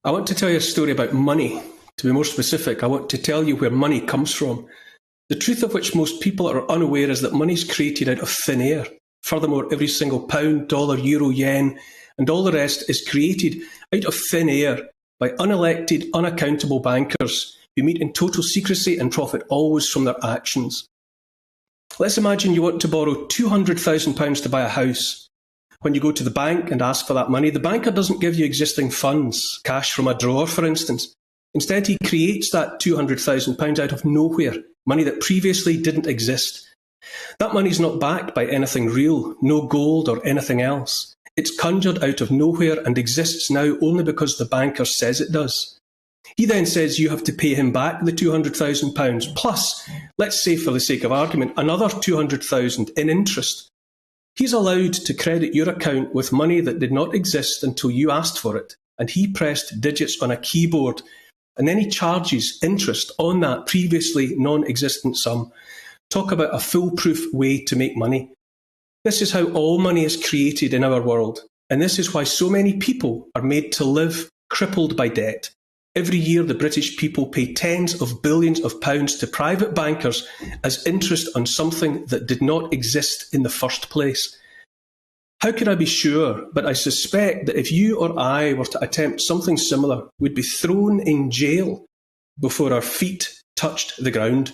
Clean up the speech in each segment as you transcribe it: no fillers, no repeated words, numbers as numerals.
I want to tell you a story about money. To be more specific, I want to tell you where money comes from. The truth of which most people are unaware is that money is created out of thin air. Furthermore, every single pound, dollar, euro, yen, and all the rest is created out of thin air by unelected, unaccountable bankers who meet in total secrecy and profit always from their actions. Let's imagine you want to borrow £200,000 to buy a house. When you go to the bank and ask for that money, the banker doesn't give you existing funds, cash from a drawer, for instance. Instead, he creates that £200,000 out of nowhere, money that previously didn't exist. That money is not backed by anything real, no gold or anything else. It's conjured out of nowhere and exists now only because the banker says it does. He then says you have to pay him back the £200,000 plus, let's say for the sake of argument, another £200,000 in interest. He's allowed to credit your account with money that did not exist until you asked for it, and he pressed digits on a keyboard, and then he charges interest on that previously non-existent sum. Talk about a foolproof way to make money. This is how all money is created in our world, and this is why so many people are made to live crippled by debt. Every year, the British people pay tens of billions of pounds to private bankers as interest on something that did not exist in the first place. How can I be sure? But I suspect that if you or I were to attempt something similar, we'd be thrown in jail before our feet touched the ground.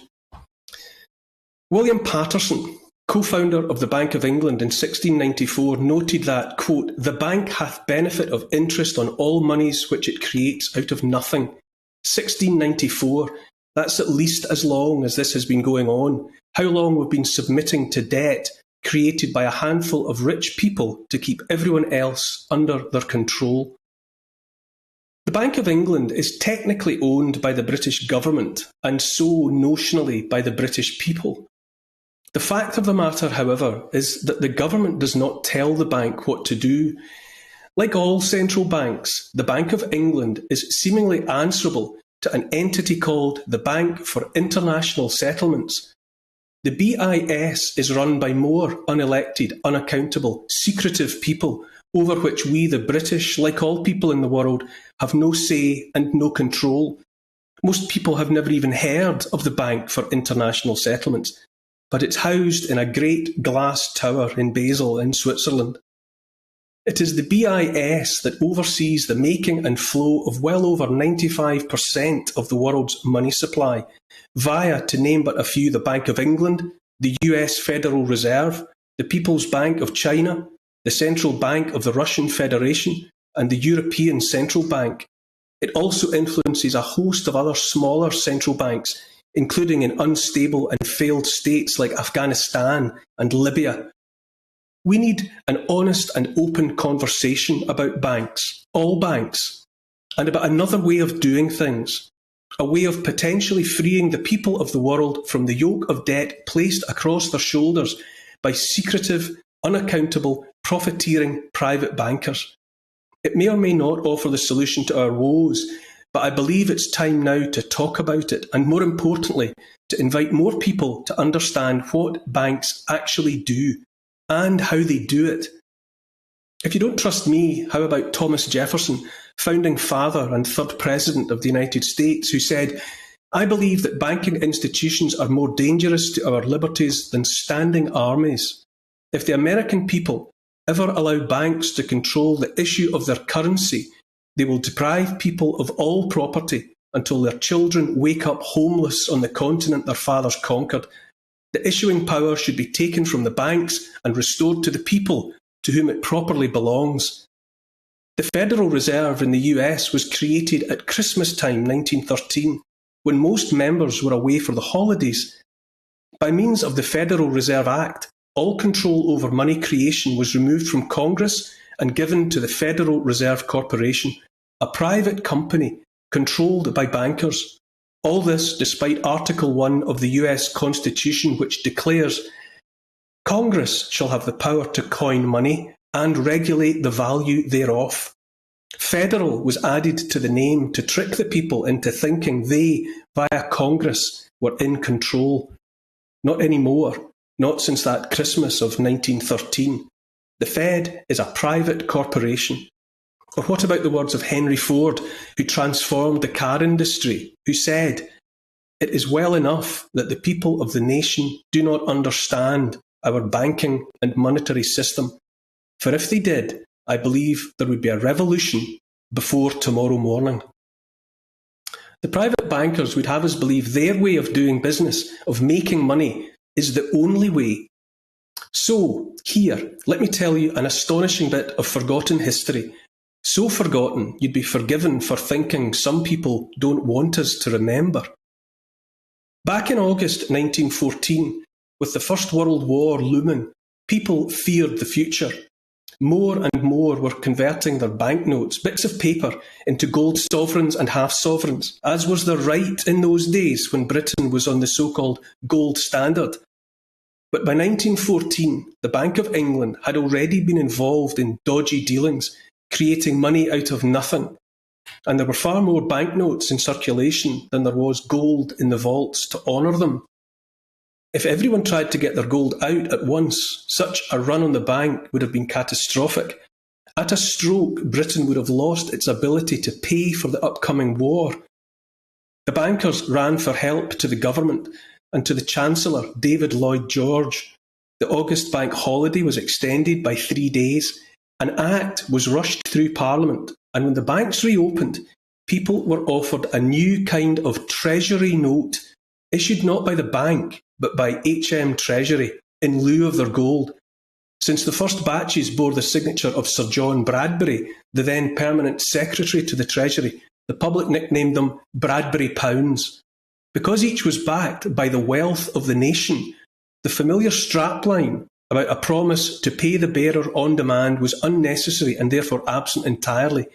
William Paterson, co-founder of the Bank of England in 1694, noted that, quote, "The bank hath benefit of interest on all monies which it creates out of nothing." 1694, that's at least as long as this has been going on. How long we've been submitting to debt created by a handful of rich people to keep everyone else under their control. The Bank of England is technically owned by the British government and so notionally by the British people. The fact of the matter, however, is that the government does not tell the bank what to do. Like all central banks, the Bank of England is seemingly answerable to an entity called the Bank for International Settlements. The BIS is run by more unelected, unaccountable, secretive people over which we, the British, like all people in the world, have no say and no control. Most people have never even heard of the Bank for International Settlements, but it's housed in a great glass tower in Basel in Switzerland. It is the BIS that oversees the making and flow of well over 95% of the world's money supply, via, to name but a few, the Bank of England, the US Federal Reserve, the People's Bank of China, the Central Bank of the Russian Federation, and the European Central Bank. It also influences a host of other smaller central banks, including in unstable and failed states like Afghanistan and Libya. We need an honest and open conversation about banks, all banks, and about another way of doing things, a way of potentially freeing the people of the world from the yoke of debt placed across their shoulders by secretive, unaccountable, profiteering private bankers. It may or may not offer the solution to our woes, but I believe it's time now to talk about it, and more importantly, to invite more people to understand what banks actually do and how they do it. If you don't trust me, how about Thomas Jefferson, founding father and third president of the United States, who said, "I believe that banking institutions are more dangerous to our liberties than standing armies. If the American people ever allow banks to control the issue of their currency, they will deprive people of all property until their children wake up homeless on the continent their fathers conquered. The issuing power should be taken from the banks and restored to the people to whom it properly belongs." The Federal Reserve in the US was created at Christmas time 1913, when most members were away for the holidays. By means of the Federal Reserve Act, all control over money creation was removed from Congress and given to the Federal Reserve Corporation, a private company controlled by bankers. All this despite Article 1 of the US Constitution, which declares, "Congress shall have the power to coin money and regulate the value thereof." Federal was added to the name to trick the people into thinking they, via Congress, were in control. Not anymore, not since that Christmas of 1913. The Fed is a private corporation. Or what about the words of Henry Ford, who transformed the car industry, who said, "It is well enough that the people of the nation do not understand our banking and monetary system, for if they did, I believe there would be a revolution before tomorrow morning." The private bankers would have us believe their way of doing business, of making money, is the only way. So, here, let me tell you an astonishing bit of forgotten history. So forgotten, you'd be forgiven for thinking some people don't want us to remember. Back in August 1914, with the First World War looming, people feared the future. More and more were converting their banknotes, bits of paper, into gold sovereigns and half-sovereigns, as was their right in those days when Britain was on the so-called gold standard. But by 1914, the Bank of England had already been involved in dodgy dealings, creating money out of nothing. And there were far more banknotes in circulation than there was gold in the vaults to honour them. If everyone tried to get their gold out at once, such a run on the bank would have been catastrophic. At a stroke, Britain would have lost its ability to pay for the upcoming war. The bankers ran for help to the government and to the Chancellor, David Lloyd George. The August bank holiday was extended by 3 days. An act was rushed through Parliament, and when the banks reopened, people were offered a new kind of treasury note, issued not by the bank, but by HM Treasury, in lieu of their gold. Since the first batches bore the signature of Sir John Bradbury, the then permanent secretary to the Treasury, the public nicknamed them Bradbury Pounds. Because each was backed by the wealth of the nation, the familiar strapline about a promise to pay the bearer on demand was unnecessary and therefore absent entirely.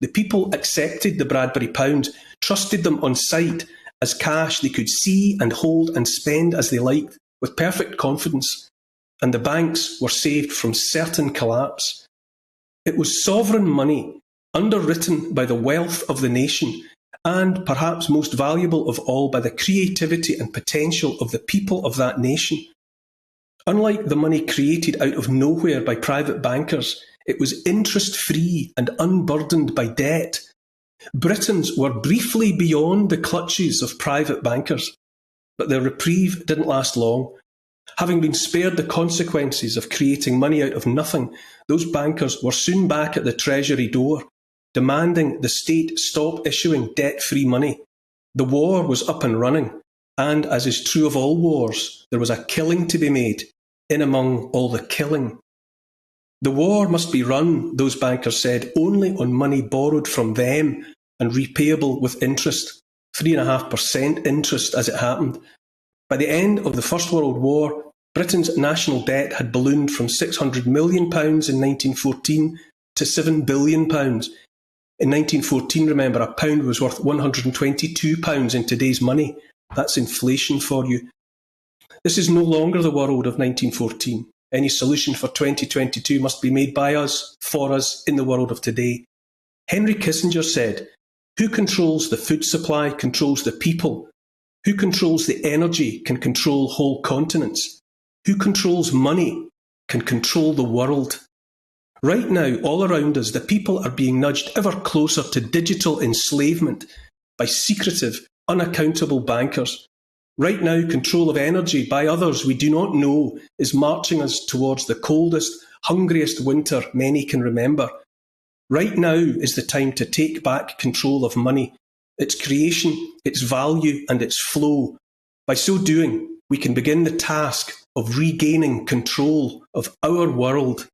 The people accepted the Bradbury Pounds, trusted them on sight as cash they could see and hold and spend as they liked, with perfect confidence, and the banks were saved from certain collapse. It was sovereign money, underwritten by the wealth of the nation, and perhaps most valuable of all, by the creativity and potential of the people of that nation. Unlike the money created out of nowhere by private bankers, it was interest-free and unburdened by debt. Britons were briefly beyond the clutches of private bankers, but their reprieve didn't last long. Having been spared the consequences of creating money out of nothing, those bankers were soon back at the Treasury door, demanding the state stop issuing debt-free money. The war was up and running, and as is true of all wars, there was a killing to be made, in among all the killing. The war must be run, those bankers said, only on money borrowed from them and repayable with interest, 3.5% interest as it happened. By the end of the First World War, Britain's national debt had ballooned from £600 million in 1914 to £7 billion. In 1914, remember, a pound was worth £122 in today's money. That's inflation for you. This is no longer the world of 1914. Any solution for 2022 must be made by us, for us, in the world of today. Henry Kissinger said, "Who controls the food supply controls the people. Who controls the energy can control whole continents. Who controls money can control the world." Right now, all around us, the people are being nudged ever closer to digital enslavement by secretive, unaccountable bankers. Right now, control of energy by others we do not know is marching us towards the coldest, hungriest winter many can remember. Right now is the time to take back control of money, its creation, its value and its flow. By so doing, we can begin the task of regaining control of our world